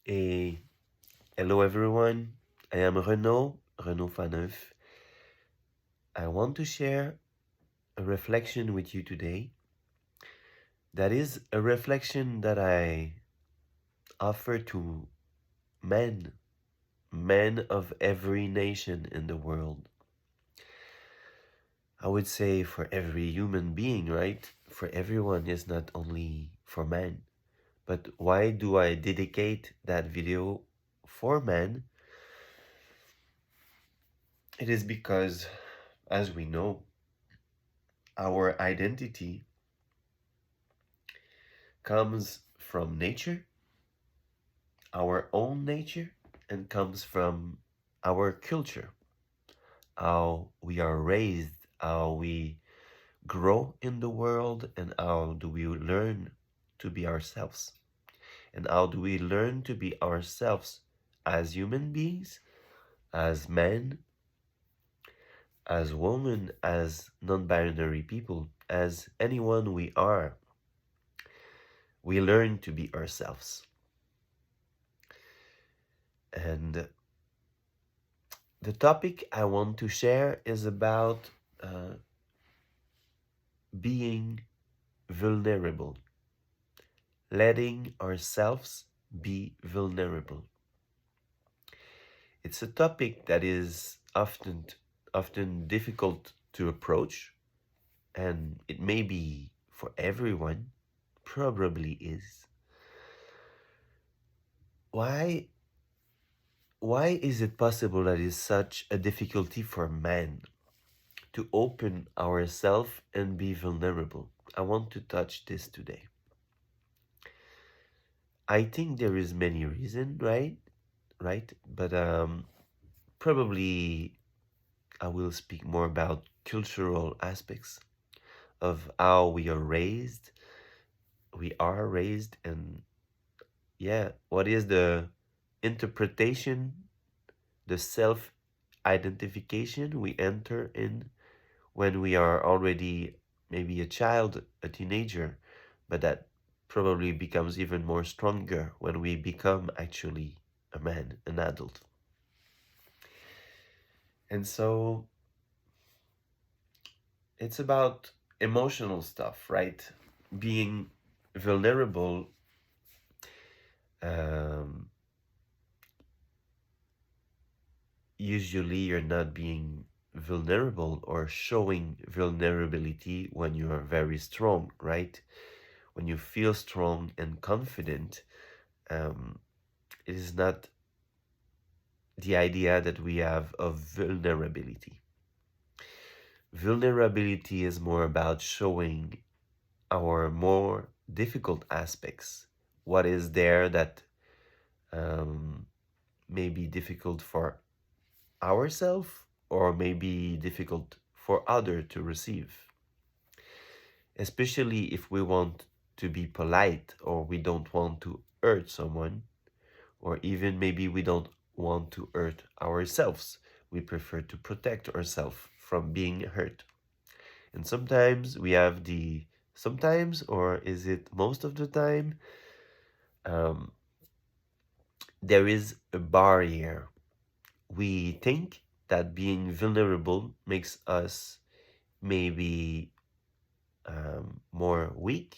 Et hello everyone, I am Renaud Faneuf. I want to share a reflection with you today. That is a reflection that I offer to men, men of every nation in the world. I would say for every human being, right? For everyone is not only for men. But why do I dedicate that video for men? It is because, as we know, our identity comes from nature, our own nature, and comes from our culture, how we are raised, how we grow in the world, and how do we learn to be ourselves. And how do we learn to be ourselves as human beings, as men, as women, as non-binary people, as anyone we are. We learn to be ourselves. And the topic I want to share is about being vulnerable, letting ourselves be vulnerable. It's a topic that is often difficult to approach, and it may be for everyone, probably is. Why why is it possible that is such a difficulty for man to open ourselves and be vulnerable? I want to touch this today. I think there is many reasons, right? Right? But probably I will speak more about cultural aspects of how we are raised, and yeah, what is the interpretation, the self identification we enter in when we are already maybe a child, a teenager, but that probably becomes even more stronger when we become actually a man, an adult. And so it's about emotional stuff, right? Being vulnerable, um, usually you're not being vulnerable or showing vulnerability when you are very strong, right? When you feel strong and confident, um, it is not the idea that we have of vulnerability. Vulnerability is more about showing our more difficult aspects. What is there that um, may be difficult for ourselves or may be difficult for other to receive. Especially if we want to be polite or we don't want to hurt someone, or even maybe we don't want to hurt ourselves. We prefer to protect ourselves from being hurt. And sometimes we have sometimes, or is it most of the time, um, there is a barrier. We think that being vulnerable makes us maybe more weak.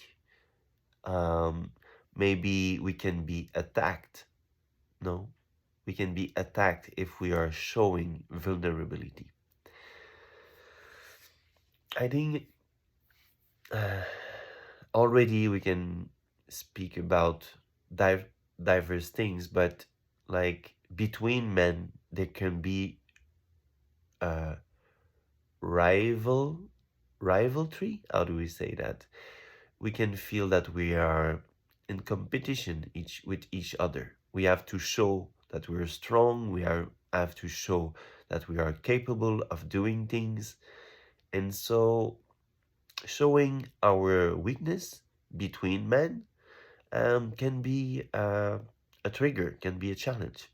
Um, Maybe we can be attacked. No, we can be attacked if we are showing vulnerability. I think uh, already we can speak about div- diverse things, but like between men, there can be a rival rivalry. How do we say that? We can feel that we are in competition each with each other. We have to show that we're strong. Have to show that we are capable of doing things, and so showing our weakness between men can be a trigger, can be a challenge.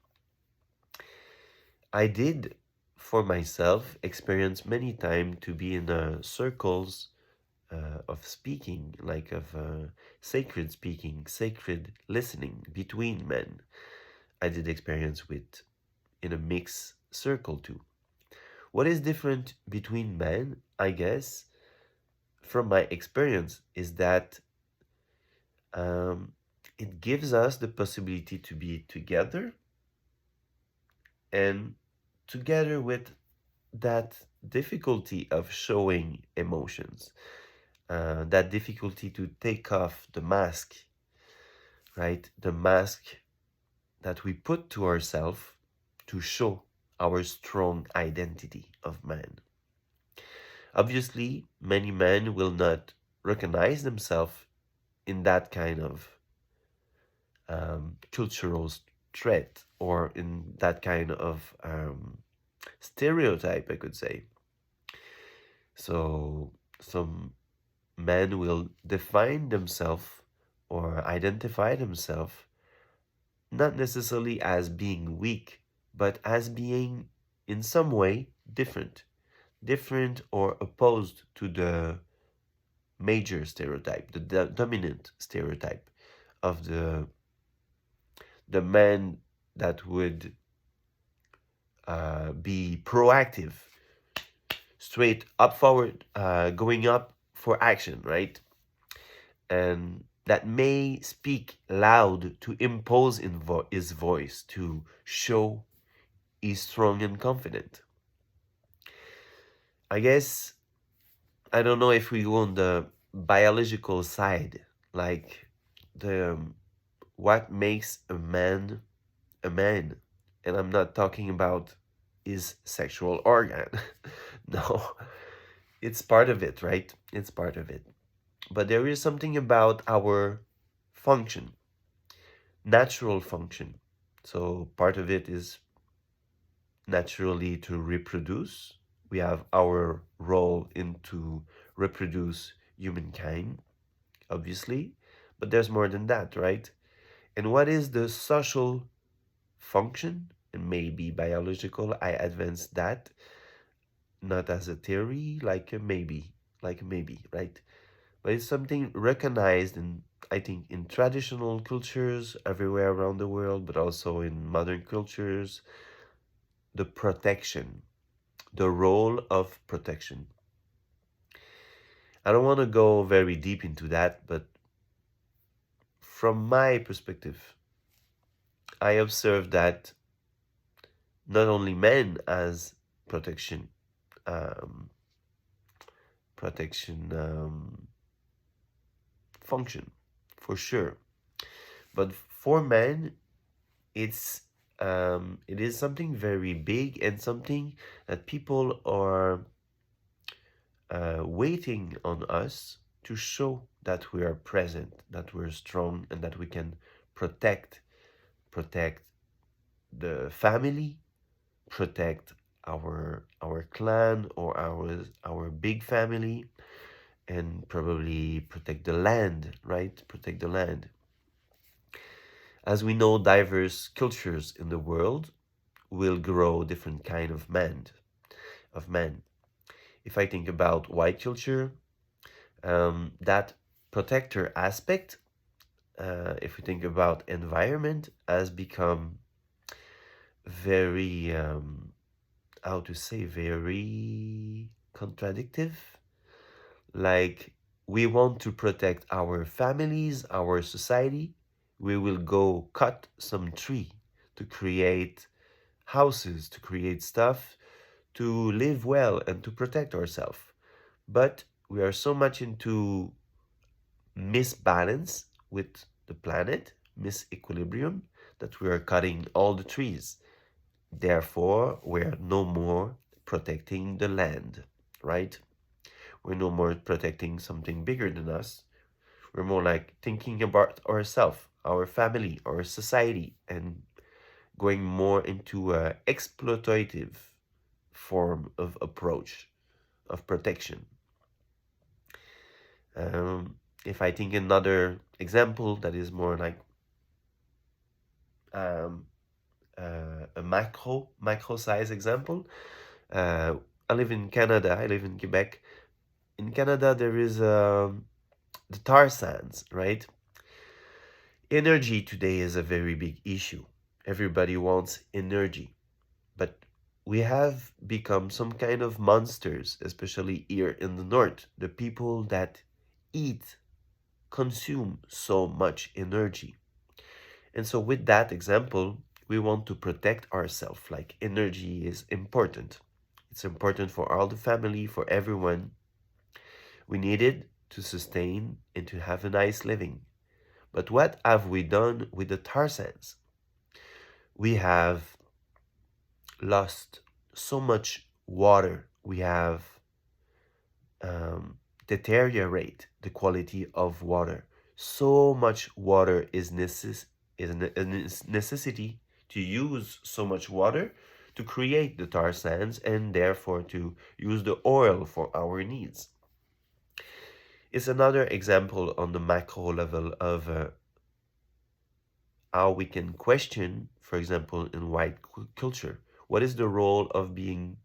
I did, for myself, experience many times to be in circles of speaking, like of sacred speaking, sacred listening between men. I did experience with in a mixed circle too. What is different between men, I guess, from my experience, is that um, it gives us the possibility to be together and together with that difficulty of showing emotions, that difficulty to take off the mask, right? The mask that we put to ourselves to show our strong identity of man. Obviously, many men will not recognize themselves in that kind of cultural threat or in that kind of stereotype, I could say. So some men will define themselves or identify themselves not necessarily as being weak, but as being in some way different or opposed to the major stereotype, the dominant stereotype of the man that would be proactive, straight up forward, going up for action, right? And that may speak loud to impose his voice, to show he's strong and confident. I guess I don't know if we go on the biological side, like the what makes a man, and I'm not talking about his sexual organ. No, it's part of it, right? It's part of it. But there is something about our function, natural function. So part of it is naturally to reproduce. We have our role into reproduce humankind, obviously, but there's more than that, right? And what is the social function? And maybe biological, I advance that, not as a theory, like a maybe, right? But it's something recognized in, I think, in traditional cultures everywhere around the world, but also in modern cultures, the protection, the role of protection. I don't want to go very deep into that, but from my perspective, I observe that not only men as protection, um, protection function, for sure, but for men, it's it is something very big and something that people are waiting on us to show that we are present, that we're strong, and that we can protect protect the family, protect our clan or our big family, and probably protect the land, right? Protect the land. As we know, diverse cultures in the world will grow different kind of men. If I think about white culture, that protector aspect, if we think about environment, has become very, how to say, very contradictive. Like, we want to protect our families, our society. We will go cut some tree to create houses, to create stuff, to live well and to protect ourselves. But we are so much into misbalance with the planet, misequilibrium, that we are cutting all the trees. Therefore, we're no more protecting the land, right? We're no more protecting something bigger than us. We're more like thinking about ourselves, our family, our society, and going more into a exploitative form of approach of protection. If I think another example that is more like um, a macro size example, uh, I live in Canada. I live in Quebec. In Canada, there is the tar sands, right? Energy today is a very big issue. Everybody wants energy, but we have become some kind of monsters, especially here in the north. The people that eat consume so much energy. And so, with that example, we want to protect ourselves. Like, energy is important. It's important for all the family, for everyone. We need it to sustain and to have a nice living. But what have we done with the tar sands? We have lost so much water. We have um, deteriorate the quality of water. So much water is a necessity to use so much water to create the tar sands and therefore to use the oil for our needs. It's another example on the macro level of how we can question, for example, in white culture, what is the role of being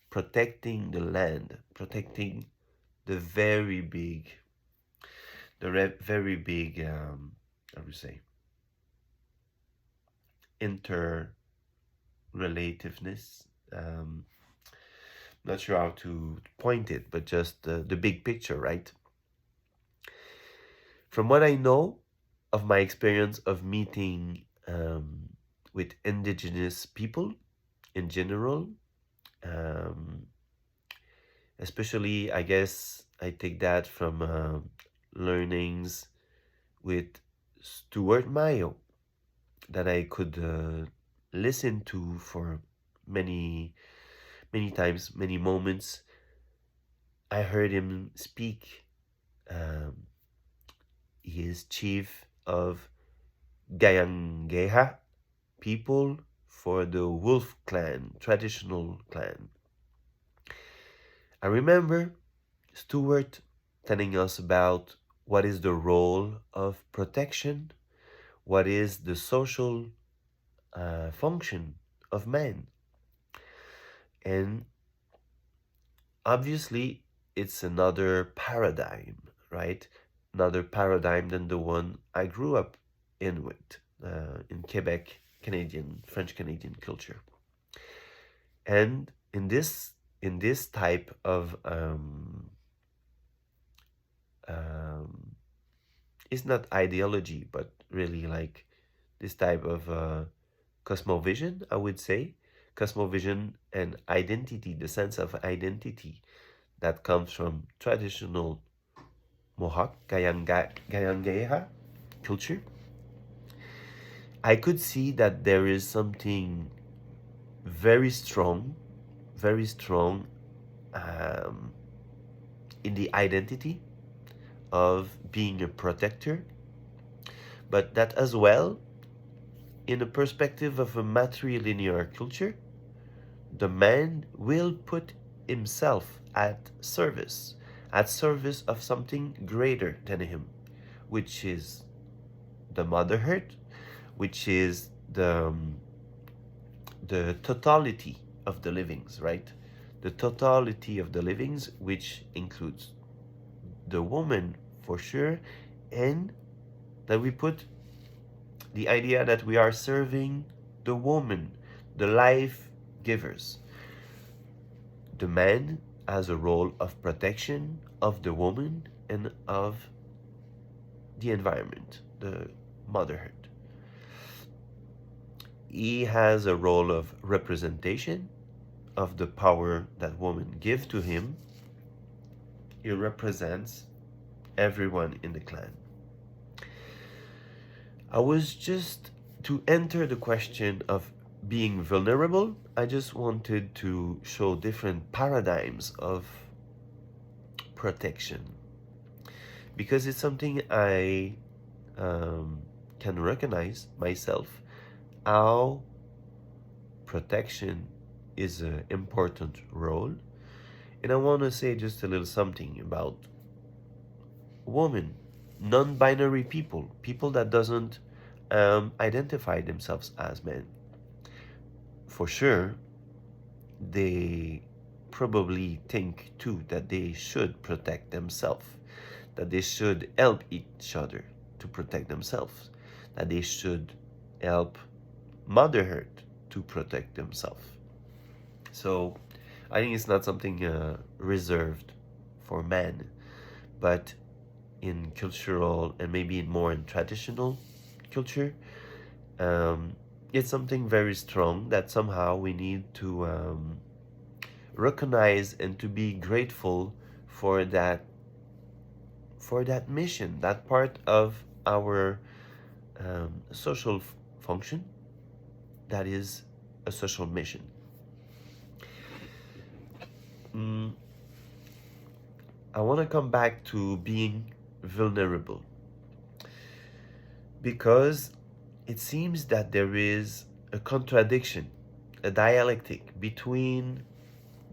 protecting the land, protecting the very big, very big, I would say, interrelativeness. Not sure how to point it, but just the big picture, right? From what I know of my experience of meeting with indigenous people in general, um, especially, I guess I take that from learnings with Stuart Mayo that I could listen to for many, many times, many moments. I heard him speak. Um, he is chief of Gayangeha people for the Wolf clan, traditional clan. I remember Stuart telling us about what is the role of protection, what is the social function of man. And obviously, it's another paradigm, right? Another paradigm than the one I grew up in with in Quebec, Canadian, French Canadian culture. And in this type of um, it's not ideology, but really like this type of cosmovision, I would say, cosmovision and identity, the sense of identity that comes from traditional Mohawk, Gayangeha culture. I could see that there is something very strong, very strong um, in the identity of being a protector, but that as well, in the perspective of a matrilinear culture, the man will put himself at service of something greater than him, which is the motherhood, which is the totality of the livings, right? The totality of the livings, which includes the woman for sure, and that we put the idea that we are serving the woman, the life givers. The man has a role of protection of the woman and of the environment, the motherhood. He has a role of representation of the power that women give to him. He represents everyone in the clan. I was just to enter the question of being vulnerable. I just wanted to show different paradigms of protection because it's something I um, can recognize myself how protection is an important role. And I want to say just a little something about women, non-binary people, people that doesn't identify themselves as men. For sure, they probably think too that they should protect themselves, that they should help each other to protect themselves, that they should help motherhood to protect themselves. So I think it's not something reserved for men, but in cultural and maybe more in traditional culture, um, it's something very strong that somehow we need to recognize and to be grateful for that mission, that part of our social function, that is a social mission. Mm, I want to come back to being vulnerable because it seems that there is a contradiction, a dialectic between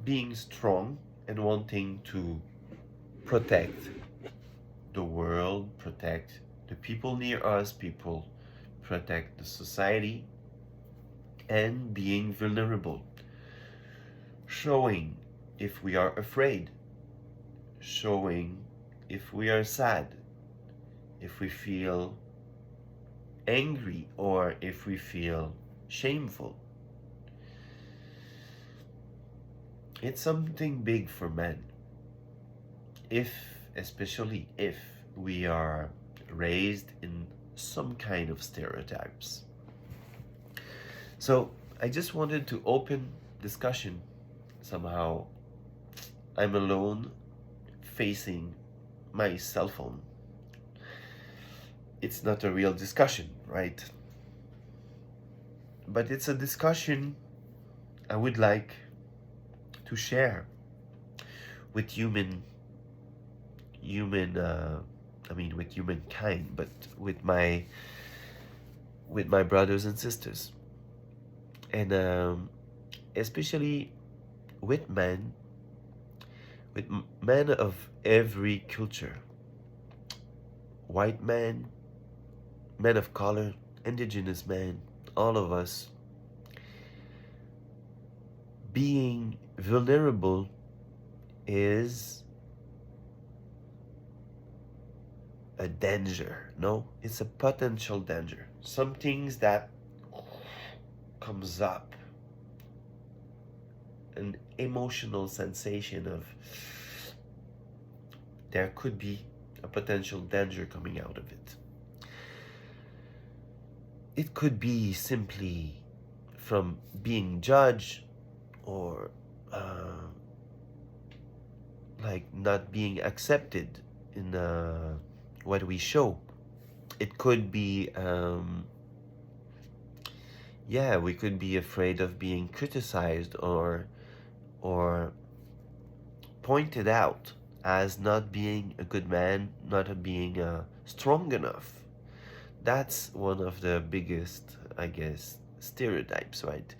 being strong and wanting to protect the world, protect the people near us, people protect the society, and being vulnerable, showing if we are afraid, showing if we are sad, if we feel angry, or if we feel shameful. It's something big for men, if, especially if we are raised in some kind of stereotypes. So I just wanted to open discussion. Somehow I'm alone facing my cell phone. It's not a real discussion, right? But it's a discussion I would like to share with with humankind, but with my brothers and sisters, and especially with men, men of every culture, white men, men of color, indigenous men, all of us. Being vulnerable is a danger. No, it's a potential danger. Some things that comes up, an emotional sensation of there could be a potential danger coming out of it. It could be simply from being judged, or like not being accepted in what we show. It could be we could be afraid of being criticized or pointed out as not being a good man, not being strong enough. That's one of the biggest, I guess, stereotypes, right?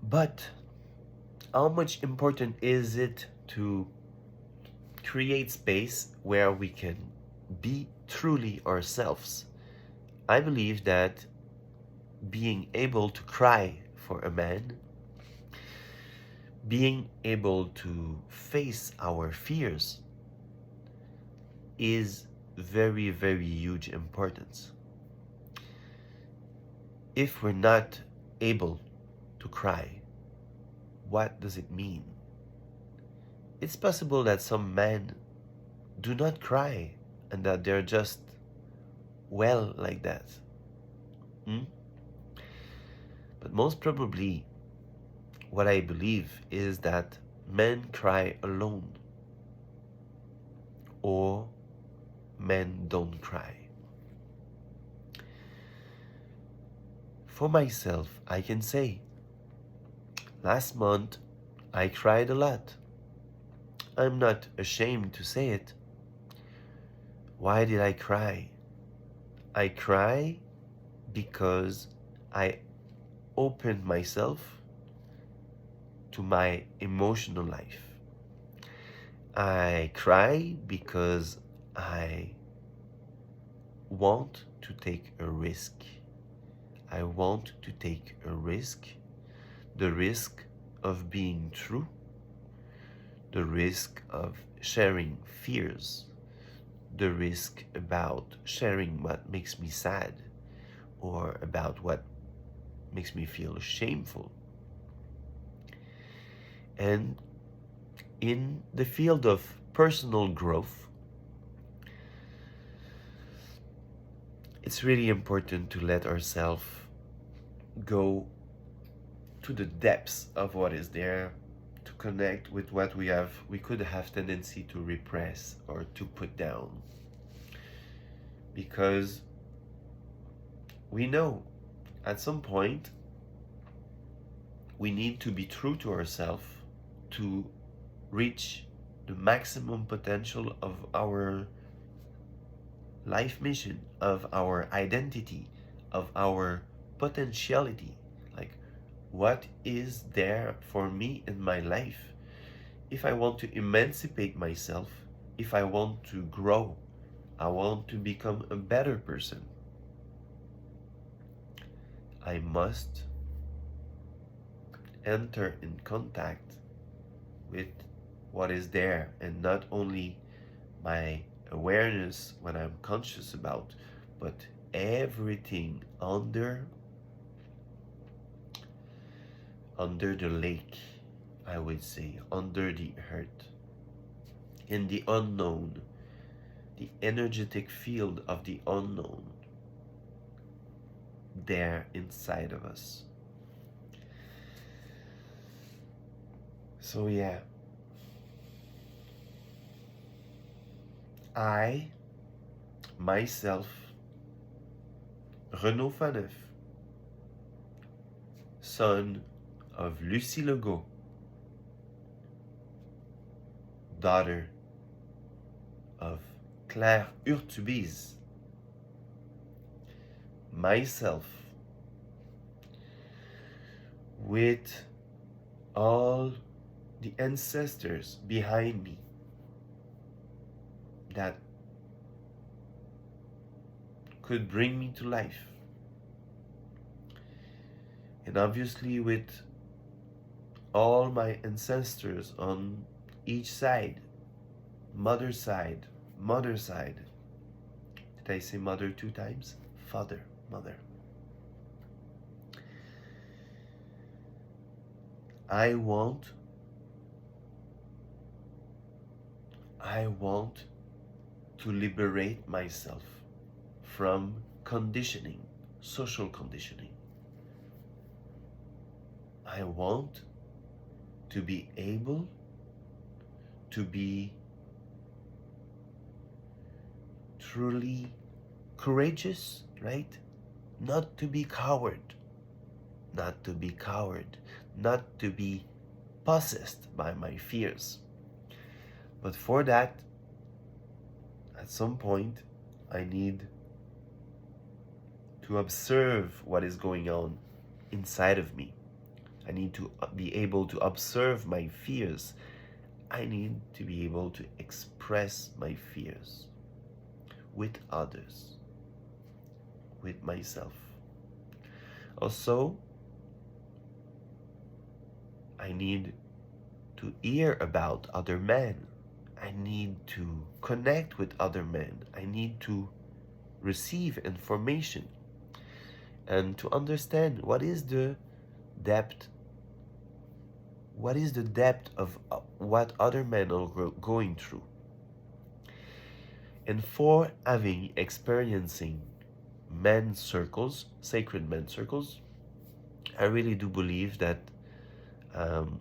But how much important is it to create space where we can be truly ourselves? I believe that being able to cry for a man, being able to face our fears, is very, very huge importance. If we're not able to cry, what does it mean? It's possible that some men do not cry and that they're just well like that. Hmm? But most probably, what I believe is that men cry alone, or men don't cry. For myself, I can say, last month I cried a lot. I'm not ashamed to say it. Why did I cry? I cry because I opened myself to my emotional life. I cry because I want to take a risk. I want to take a risk, the risk of being true, the risk of sharing fears, the risk about sharing what makes me sad, or about what makes me feel shameful. And in the field of personal growth, it's really important to let ourselves go to the depths of what is there, to connect with what we could have tendency to repress or to put down. Because we know at some point we need to be true to ourselves to reach the maximum potential of our life mission, of our identity, of our potentiality. Like, what is there for me in my life? If I want to emancipate myself, if I want to grow, I want to become a better person, I must enter in contact with what is there, and not only my awareness, what I'm conscious about, but everything under the lake, I would say, under the earth, in the unknown, the energetic field of the unknown, there inside of us. So yeah, I, myself, Renaud Faneuf, son of Lucie Legault, daughter of Claire Urtubise, myself, with all the ancestors behind me that could bring me to life, and obviously with all my ancestors on each side, mother side, mother side. Did I say mother 2 times? Father, mother. I want to liberate myself from conditioning, social conditioning. I want to be able to be truly courageous, right? Not to be coward, not to be coward, not to be possessed by my fears. But for that, at some point, I need to observe what is going on inside of me. I need to be able to observe my fears. I need to be able to express my fears with others, with myself. Also, I need to hear about other men. I need to connect with other men. I need to receive information and to understand what is the depth of what other men are going through. And for experiencing men's circles, sacred men's circles, I really do believe that um,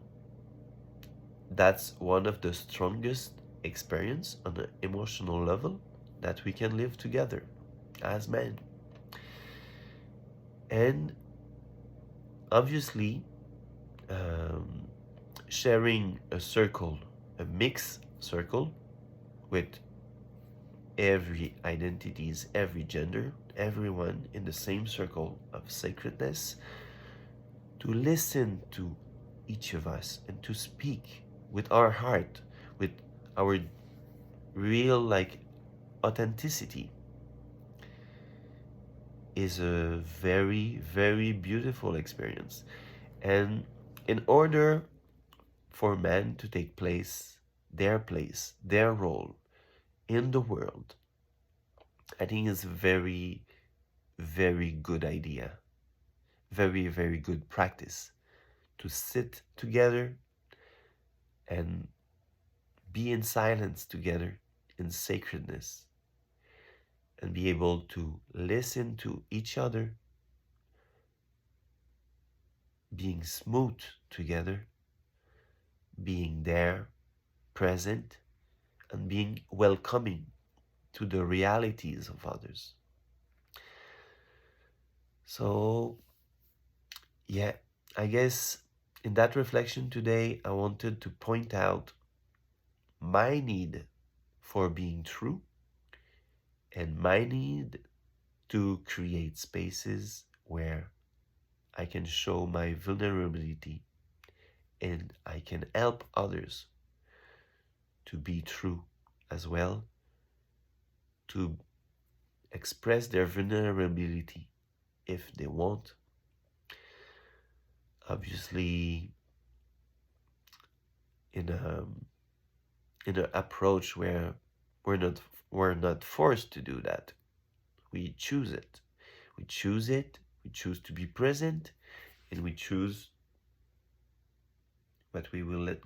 that's one of the strongest experience on an emotional level that we can live together as men. And obviously, sharing a circle, a mixed circle with every identities, every gender, everyone in the same circle of sacredness, to listen to each of us and to speak with our heart, with our real authenticity, is a very, very beautiful experience. And in order for man to take place, their role in the world, I think is very very good idea, very, very good practice to sit together and be in silence together in sacredness and be able to listen to each other, being smooth together, being there, present, and being welcoming to the realities of others. So, yeah, I guess in that reflection today, I wanted to point out my need for being true and my need to create spaces where I can show my vulnerability and I can help others to be true as well, to express their vulnerability if they want. Obviously, in a in an approach where we're not we're not forced to do that. We choose it. We choose it. We choose to be present, and we choose what we will let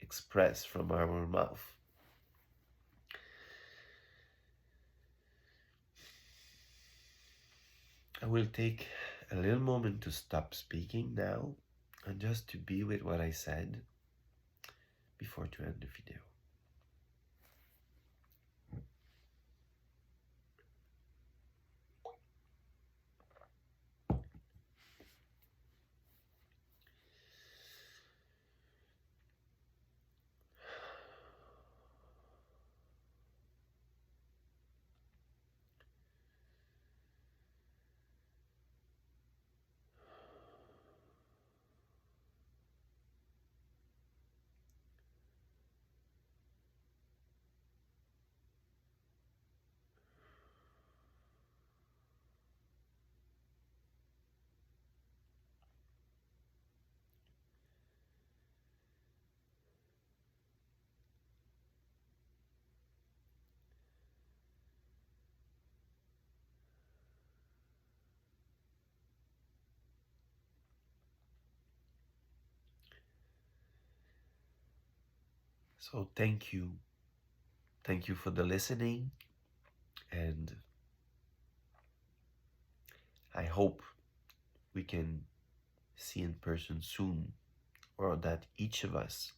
express from our mouth. I will take a little moment to stop speaking now and just to be with what I said before to end the video. So thank you. Thank you for the listening, and I hope we can see in person soon, or that each of us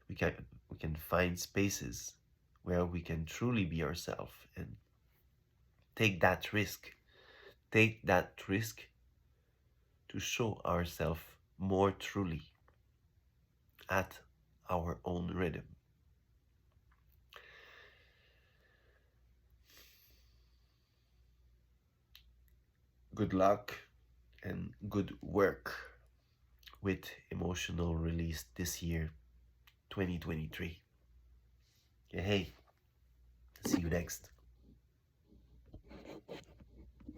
we can we can find spaces where we can truly be ourselves and take that risk. Take that risk to show ourselves more truly at our own rhythm. Good luck and good work with emotional release this year, 2023. Hey, see you next.